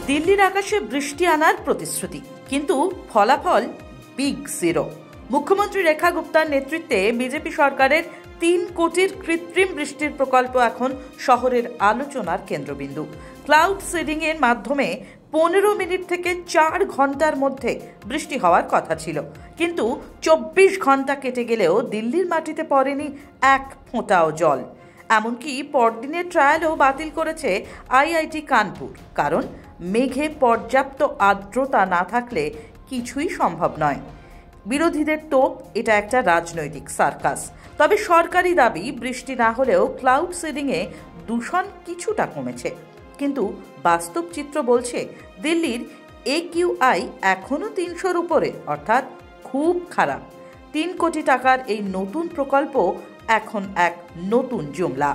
দিল্লির আকাশে বৃষ্টি আনার প্রতিশ্রুতি, কিন্তু ফলাফল বিগ জিরো। মুখ্যমন্ত্রী রেখা গুপ্তার নেতৃত্বে বিজেপি সরকারের ৩ কোটির কৃত্রিম বৃষ্টির প্রকল্প এখন শহরের আলোচনার কেন্দ্রবিন্দু। ক্লাউড সিডিং এর মাধ্যমে ১৫ মিনিট থেকে ৪ ঘন্টার মধ্যে বৃষ্টি হওয়ার কথা ছিল, কিন্তু ২৪ ঘন্টা কেটে গেলেও দিল্লির মাটিতে পড়েনি এক ফোঁটাও জল। এমনকি পরদিনের ট্রায়ালও বাতিল করেছে আইআইটি কানপুর, কারণ মেঘে পর্যাপ্ত আর্দ্রতা না থাকলে কিছুই সম্ভব নয়। বিরোধীদের তোপ, এটা একটা রাজনৈতিক সার্কাস। তবে সরকারি দাবি, বৃষ্টি না হলেও ক্লাউড সিডিংয়ে দূষণ কিছুটা কমেছে। কিন্তু বাস্তব চিত্র বলছে দিল্লির AQI এখনও ৩০০-র উপরে, অর্থাৎ খুব খারাপ। ৩ কোটি টাকার এই নতুন প্রকল্প এখন এক নতুন জুমলা।